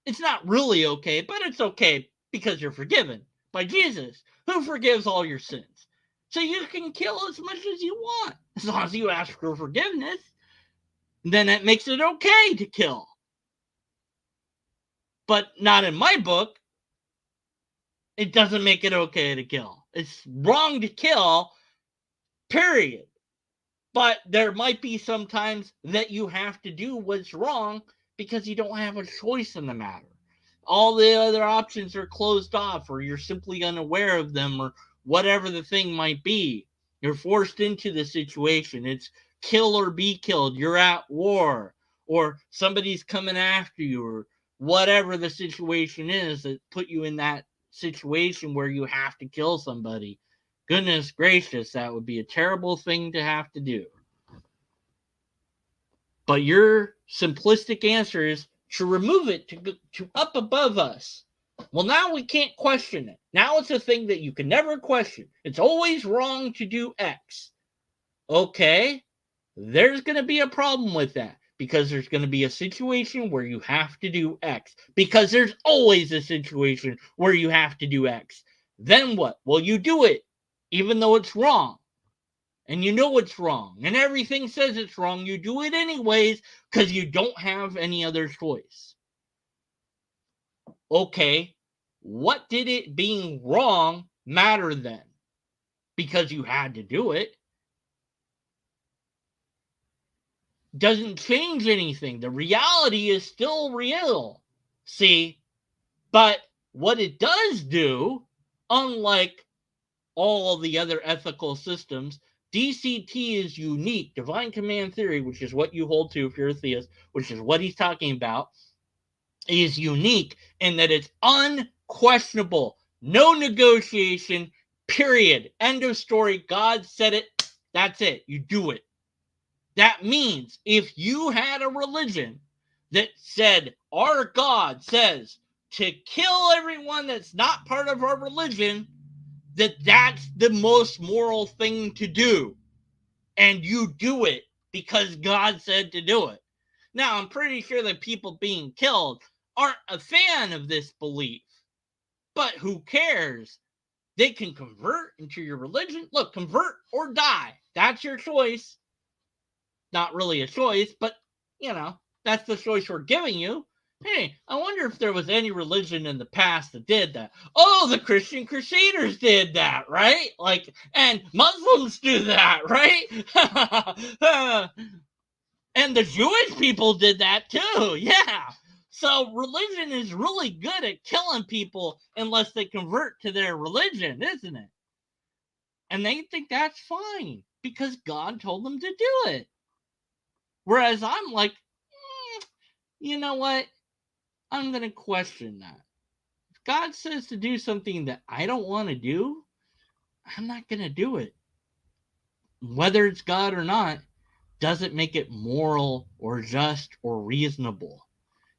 It's not really okay, but it's okay because you're forgiven by Jesus, who forgives all your sins. So you can kill as much as you want, as long as you ask for forgiveness. Then it makes it okay to kill. But not in my book. It doesn't make it okay to kill. It's wrong to kill, period. But there might be some times that you have to do what's wrong because you don't have a choice in the matter. All the other options are closed off, or you're simply unaware of them, or whatever the thing might be. You're forced into the situation. It's kill or be killed. You're at war, or somebody's coming after you, or whatever the situation is that put you in that situation where you have to kill somebody. Goodness gracious, that would be a terrible thing to have to do. But your simplistic answer is to remove it to up above us. Well, now we can't question it. Now it's a thing that you can never question. It's always wrong to do X. Okay, there's going to be a problem with that because there's going to be a situation where you have to do X. Because there's always a situation where you have to do X. Then what? Well, you do it, even though it's wrong. And you know it's wrong. And everything says it's wrong. You do it anyways because you don't have any other choice. Okay, what did it being wrong matter then? Because you had to do it. Doesn't change anything. The reality is still real. See? But what it does do, unlike all the other ethical systems, DCT is unique. Divine Command Theory, which is what you hold to if you're a theist, which is what he's talking about, is unique in that it's unquestionable. No negotiation, period. End of story. God said it. That's it. You do it. That means if you had a religion that said, our God says to kill everyone that's not part of our religion, that's the most moral thing to do. And you do it because God said to do it. Now, I'm pretty sure that people being killed aren't a fan of this belief. But who cares? They can convert into your religion. Look, convert or die. That's your choice. Not really a choice, but, that's the choice we're giving you. Hey, I wonder if there was any religion in the past that did that. Oh, the Christian Crusaders did that, right? And Muslims do that, right? And the Jewish people did that too, yeah. So religion is really good at killing people unless they convert to their religion, isn't it? And they think that's fine because God told them to do it. Whereas I'm like, you know what? I'm going to question that. If God says to do something that I don't want to do, I'm not going to do it. Whether it's God or not doesn't make it moral or just or reasonable.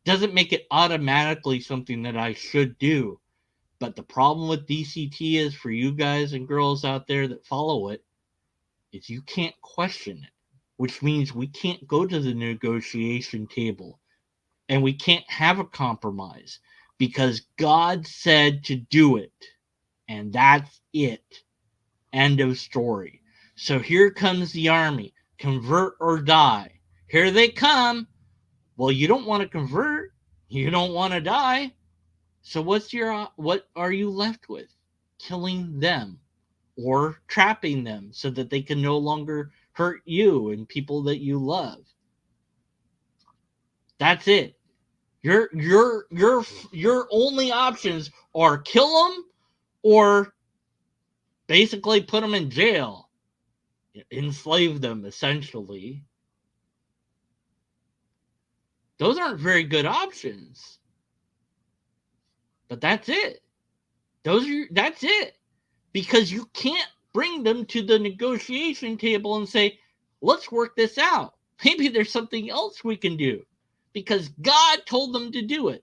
Doesn't make it automatically something that I should do. But the problem with DCT is for you guys and girls out there that follow it, is you can't question it, which means we can't go to the negotiation table and we can't have a compromise because God said to do it. And that's it. End of story. So here comes the army. Convert or die. Here they come. Well, you don't want to convert. You don't want to die. So what are you left with? Killing them or trapping them so that they can no longer hurt you and people that you love. That's it. Your only options are kill them or basically put them in jail, enslave them essentially. Those aren't very good options. But that's it. That's it. Because you can't bring them to the negotiation table and say, let's work this out. Maybe there's something else we can do. Because God told them to do it.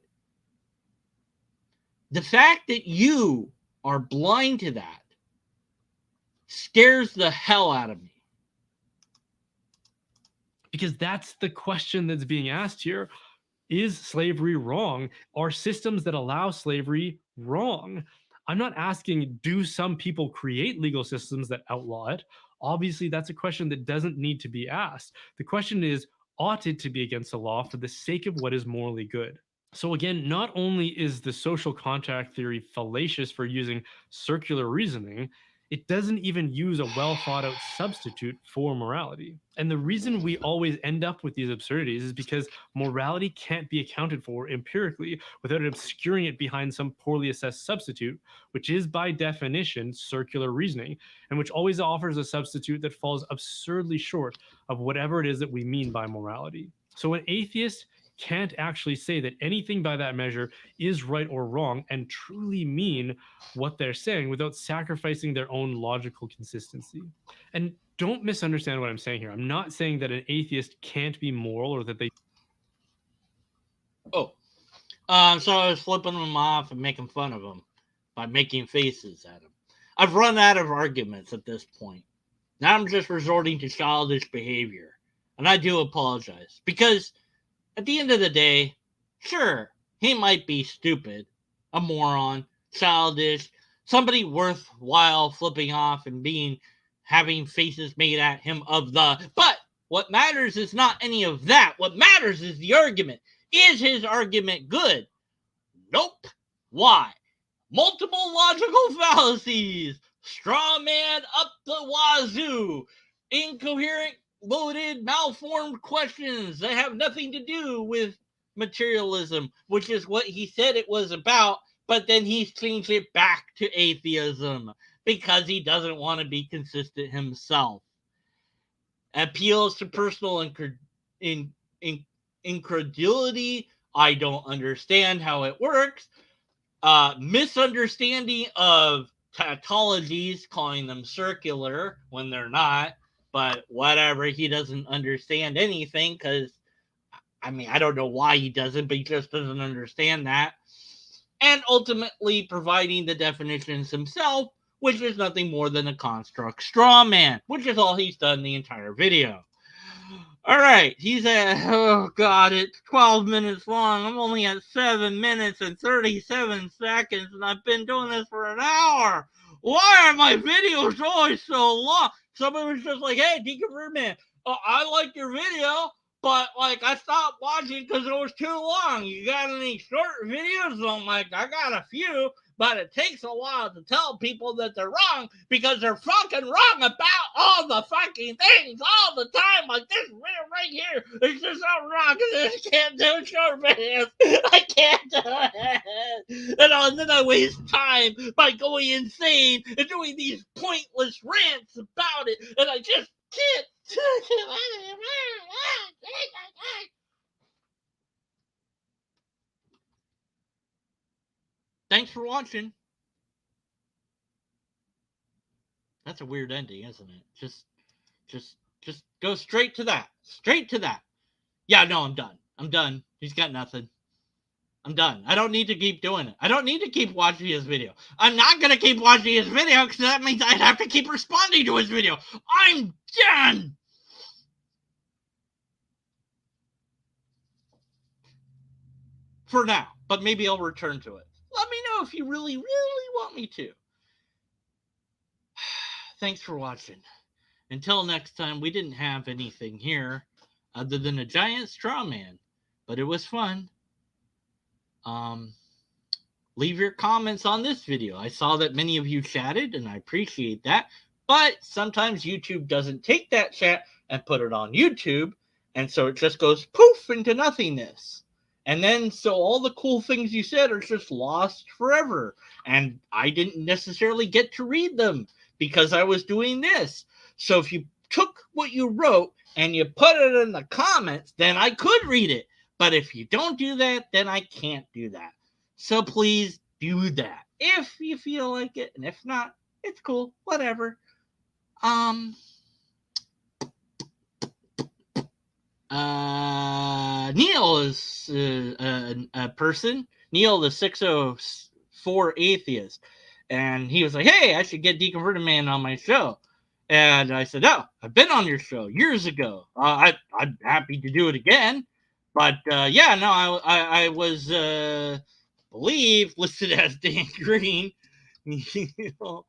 The fact that you are blind to that scares the hell out of me. Because that's the question that's being asked here. Is slavery wrong? Are systems that allow slavery wrong? I'm not asking, do some people create legal systems that outlaw it? Obviously, that's a question that doesn't need to be asked. The question is, ought it to be against the law for the sake of what is morally good? So again, not only is the social contract theory fallacious for using circular reasoning, it doesn't even use a well thought out substitute for morality. And the reason we always end up with these absurdities is because morality can't be accounted for empirically without obscuring it behind some poorly assessed substitute, which is by definition circular reasoning, and which always offers a substitute that falls absurdly short of whatever it is that we mean by morality. So an atheist can't actually say that anything by that measure is right or wrong and truly mean what they're saying without sacrificing their own logical consistency. And don't misunderstand what I'm saying here. I'm not saying that an atheist can't be moral or that they Oh, so I was flipping them off and making fun of them by making faces at them. I've run out of arguments at this point. Now I'm just resorting to childish behavior. And I do apologize. Because at the end of the day, sure, he might be stupid, a moron, childish, somebody worthwhile flipping off and having faces made at him of the. But what matters is not any of that. What matters is the argument. Is his argument good? Nope. Why? Multiple logical fallacies, straw man up the wazoo, incoherent, loaded, malformed questions that have nothing to do with materialism, which is what he said it was about, but then he's changed it back to atheism because he doesn't want to be consistent himself. Appeals to personal incredulity. I don't understand how it works. Misunderstanding of tautologies, calling them circular when they're not, but whatever, he doesn't understand anything because, I mean, I don't know why he doesn't, but he just doesn't understand that. And ultimately providing the definitions himself, which is nothing more than a construct straw man, which is all he's done the entire video. All right, he's at, oh God, it's 12 minutes long. I'm only at 7 minutes and 37 seconds, and I've been doing this for an hour. Why are my videos always so long? Somebody was just like, hey, Deacon Birdman, I like your video, but like I stopped watching because it was too long. You got any short videos? I'm like, I got a few, but it takes a while to tell people that they're wrong because they're fucking wrong about all the fucking things all the time. Like this video right here, it's just so wrong because I can't do short videos. I can't do it. And then I waste time by going insane and doing these pointless rants about it, and I just can't. Thanks for watching. That's a weird ending, isn't it? Just go straight to that. Straight to that. Yeah, no, I'm done. I'm done. He's got nothing. I'm done. I don't need to keep doing it. I don't need to keep watching his video. I'm not going to keep watching his video because that means I'd have to keep responding to his video. I'm done. For now. But maybe I'll return to it. Let me know if you really, really want me to. Thanks for watching. Until next time, we didn't have anything here other than a giant straw man. But it was fun. Leave your comments on this video. I saw that many of you chatted, and I appreciate that. But sometimes YouTube doesn't take that chat and put it on YouTube, and so it just goes poof into nothingness. And then so all the cool things you said are just lost forever. And I didn't necessarily get to read them because I was doing this. So if you took what you wrote and you put it in the comments, then I could read it. But if you don't do that, then I can't do that. So please do that if you feel like it. And if not, it's cool. Whatever. Neil is a person. Neil, the 604 atheist. And he was like, hey, I should get Deconverted Man on my show. And I said, oh, I've been on your show years ago. I'm happy to do it again. But yeah, no, I was, believe, listed as Dan Green. You know,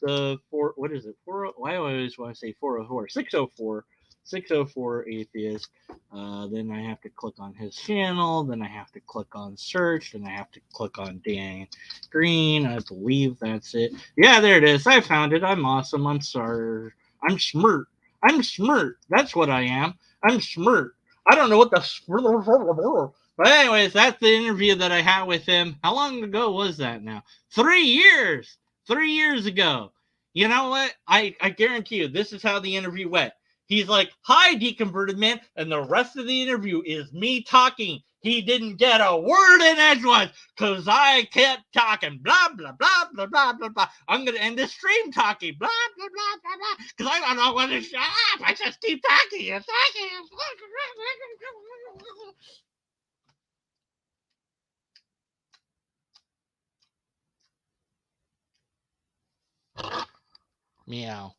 the four, what is it? Why do I always want to say 404? 604. 604 atheist. Then I have to click on his channel. Then I have to click on search. Then I have to click on Dan Green. I believe that's it. Yeah, there it is. I found it. I'm awesome. I'm sorry. I'm smart. I'm smart. That's what I am. I'm smart. I don't know what the. But anyways, that's the interview that I had with him. How long ago was that now? 3 years. 3 years ago. You know what? I guarantee you, this is how the interview went. He's like, hi, Deconverted Man. And the rest of the interview is me talking. He didn't get a word in edgewise because I kept talking. Blah, blah, blah, blah, blah, blah, blah. I'm going to end this stream talking. Blah, blah, blah, blah, blah. Because I don't want to shut up. I just keep talking and talking. Meow.